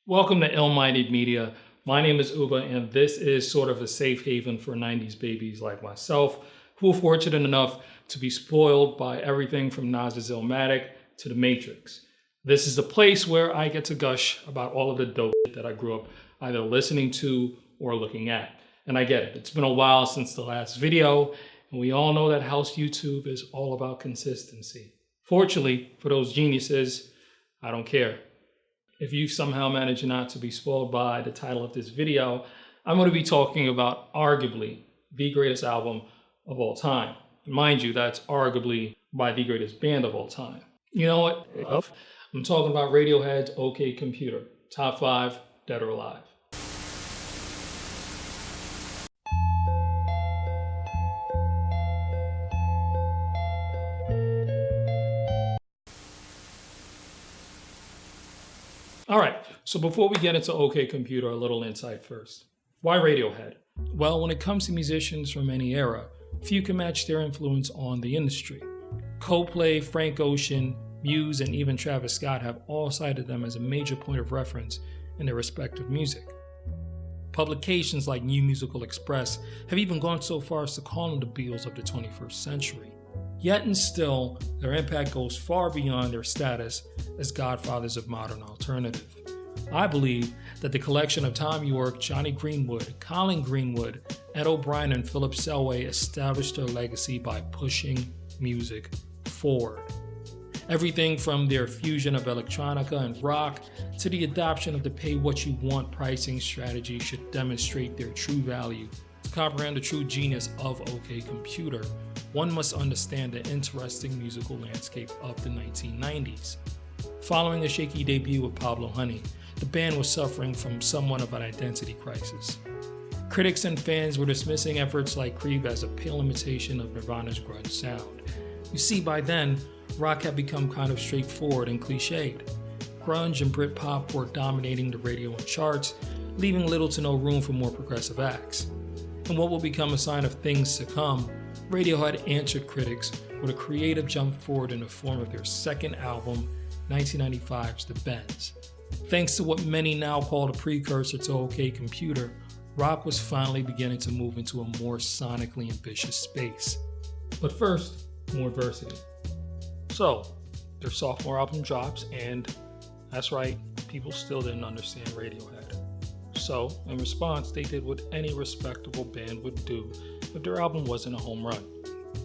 Welcome to Ill-Minded Media. My name is Uba, and this is sort of a safe haven for 90s babies like myself, who are fortunate enough to be spoiled by everything from Nas's Illmatic to The Matrix. This is a place where I get to gush about all of the dope that I grew up either listening to or looking at. And I get it. It's been a while since the last video, and we all know that house YouTube is all about consistency. Fortunately, for those geniuses, I don't care. If you've somehow managed not to be spoiled by the title of this video, I'm going to be talking about arguably the greatest album of all time. And mind you, that's arguably by the greatest band of all time. You know what? I'm talking about Radiohead's OK Computer, top 5, dead or alive. All right, so before we get into OK Computer, a little insight first. Why Radiohead? Well, when it comes to musicians from any era, few can match their influence on the industry. Coldplay, Frank Ocean, Muse, and even Travis Scott have all cited them as a major point of reference in their respective music. Publications like New Musical Express have even gone so far as to call them the Beatles of the 21st century. Yet and still, their impact goes far beyond their status as godfathers of modern alternative. I believe that the collection of Thom Yorke, Johnny Greenwood, Colin Greenwood, Ed O'Brien, and Philip Selway established their legacy by pushing music forward. Everything from their fusion of electronica and rock to the adoption of the pay-what-you-want pricing strategy should demonstrate their true value. To comprehend the true genius of OK Computer, one must understand the interesting musical landscape of the 1990s. Following a shaky debut with Pablo Honey, the band was suffering from somewhat of an identity crisis. Critics and fans were dismissing efforts like Creep as a pale imitation of Nirvana's grunge sound. You see, by then, rock had become kind of straightforward and cliched. Grunge and Britpop were dominating the radio and charts, leaving little to no room for more progressive acts. And what will become a sign of things to come, Radiohead answered critics with a creative jump forward in the form of their second album, 1995's The Bends. Thanks to what many now call the precursor to OK Computer, rock was finally beginning to move into a more sonically ambitious space. But first, more adversity. So, their sophomore album drops, and that's right, people still didn't understand Radiohead. So, in response, they did what any respectable band would do if their album wasn't a home run.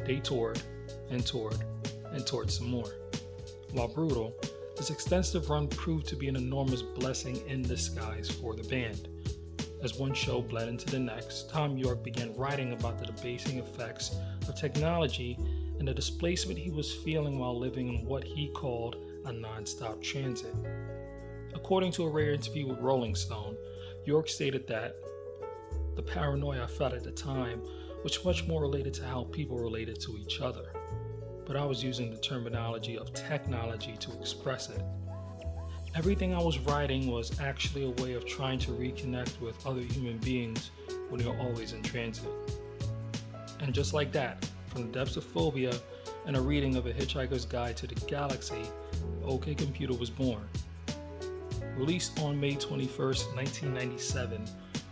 They toured, and toured, and toured some more. While brutal, this extensive run proved to be an enormous blessing in disguise for the band. As one show bled into the next, Thom Yorke began writing about the debasing effects of technology and the displacement he was feeling while living in what he called a non-stop transit. According to a rare interview with Rolling Stone, Yorke stated that the paranoia I felt at the time was much more related to how people related to each other, but I was using the terminology of technology to express it. Everything I was writing was actually a way of trying to reconnect with other human beings when you're always in transit. And just like that, from the depths of phobia and a reading of A Hitchhiker's Guide to the Galaxy, OK Computer was born. Released on May 21st, 1997,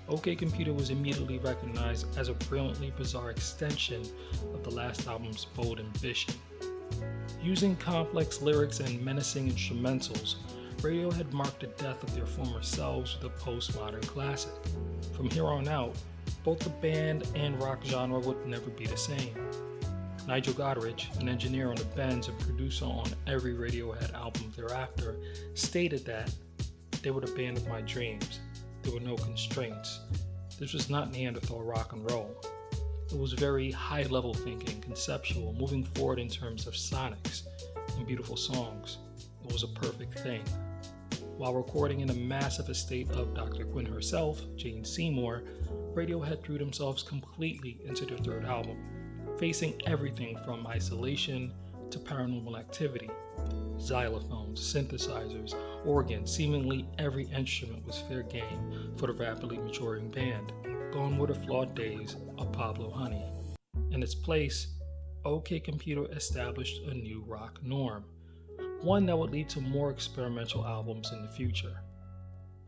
OK Computer was immediately recognized as a brilliantly bizarre extension of the last album's bold ambition. Using complex lyrics and menacing instrumentals, Radiohead marked the death of their former selves with a postmodern classic. From here on out, both the band and rock genre would never be the same. Nigel Godrich, an engineer on the Bends and producer on every Radiohead album thereafter, stated that they were the band of my dreams. There were no constraints. This was not Neanderthal rock and roll. It was very high-level thinking, conceptual, moving forward in terms of sonics and beautiful songs. It was a perfect thing. While recording in the massive estate of Dr. Quinn herself, Jane Seymour, Radiohead threw themselves completely into their third album, facing everything from isolation to paranormal activity. Xylophones, synthesizers, organs, seemingly every instrument was fair game for the rapidly maturing band. Gone were the flawed days of Pablo Honey. In its place, OK Computer established a new rock norm, one that would lead to more experimental albums in the future.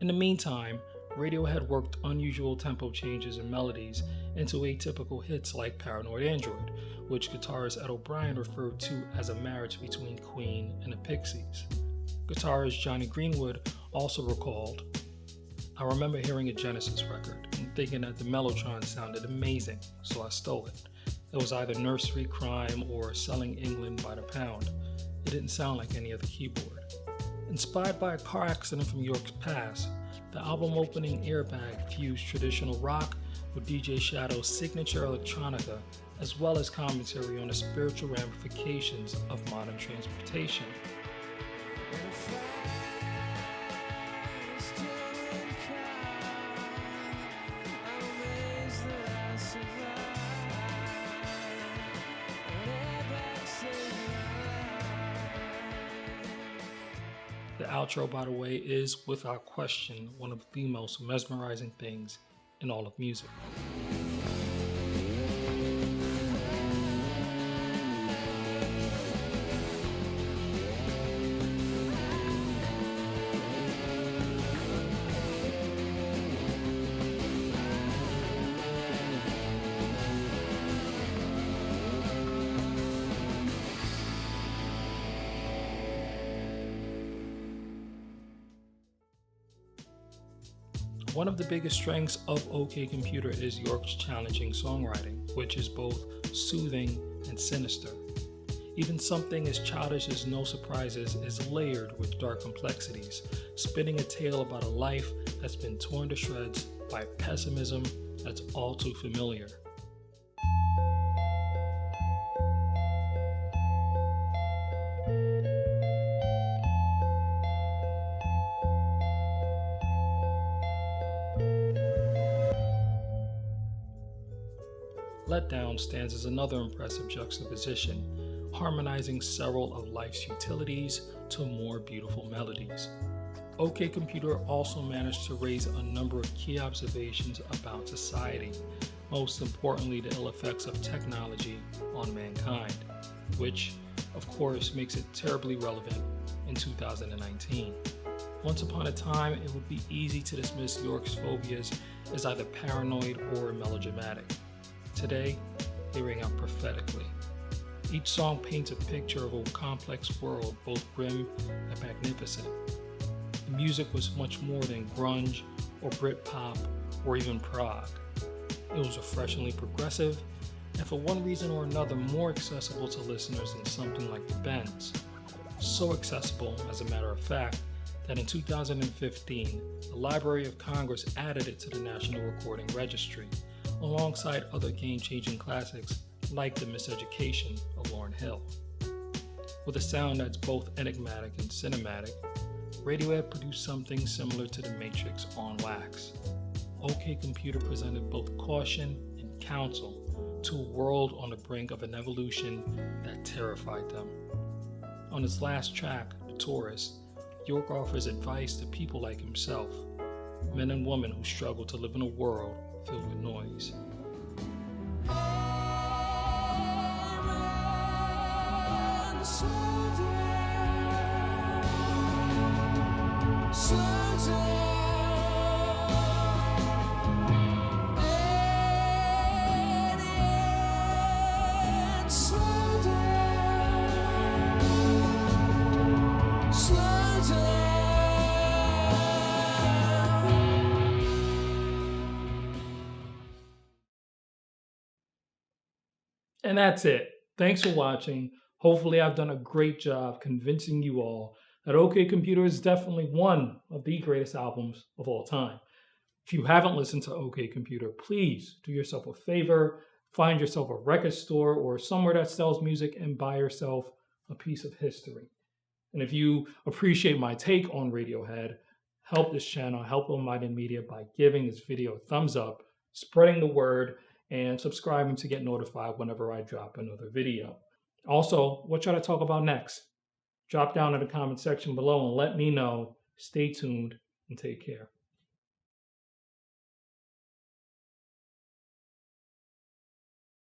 In the meantime, Radiohead worked unusual tempo changes and melodies into atypical hits like Paranoid Android, which guitarist Ed O'Brien referred to as a marriage between Queen and the Pixies. Guitarist Johnny Greenwood also recalled, "I remember hearing a Genesis record and thinking that the Mellotron sounded amazing, so I stole it. It was either Nursery Crime or Selling England by the Pound. It didn't sound like any other keyboard." Inspired by a car accident from York's past, the album opening Airbag fused traditional rock with DJ Shadow's signature electronica, as well as commentary on the spiritual ramifications of modern transportation. The outro, by the way, is without question one of the most mesmerizing things in all of music. One of the biggest strengths of OK Computer is York's challenging songwriting, which is both soothing and sinister. Even something as childish as No Surprises is layered with dark complexities, spinning a tale about a life that's been torn to shreds by pessimism that's all too familiar. Letdown stands as another impressive juxtaposition, harmonizing several of life's futilities to more beautiful melodies. OK Computer also managed to raise a number of key observations about society, most importantly the ill effects of technology on mankind, which, of course, makes it terribly relevant in 2019. Once upon a time, it would be easy to dismiss York's phobias as either paranoid or melodramatic. Today, they ring out prophetically. Each song paints a picture of a complex world, both grim and magnificent. The music was much more than grunge or Britpop or even prog. It was refreshingly progressive, and for one reason or another, more accessible to listeners than something like the Bends. So accessible, as a matter of fact, that in 2015, the Library of Congress added it to the National Recording Registry, alongside other game-changing classics like The Miseducation of Lauryn Hill. With a sound that's both enigmatic and cinematic, Radiohead produced something similar to The Matrix on wax. OK Computer presented both caution and counsel to a world on the brink of an evolution that terrified them. On his last track, The Tourist, York offers advice to people like himself, men and women who struggle to live in a world filled with noise. And that's it. Thanks for watching. Hopefully I've done a great job convincing you all that OK Computer is definitely one of the greatest albums of all time. If you haven't listened to OK Computer, please do yourself a favor, find yourself a record store or somewhere that sells music and buy yourself a piece of history. And if you appreciate my take on Radiohead, help this channel, help Embolden Media by giving this video a thumbs up, spreading the word, and subscribing to get notified whenever I drop another video. Also, what should I talk about next? Drop down in the comment section below and let me know. Stay tuned and take care.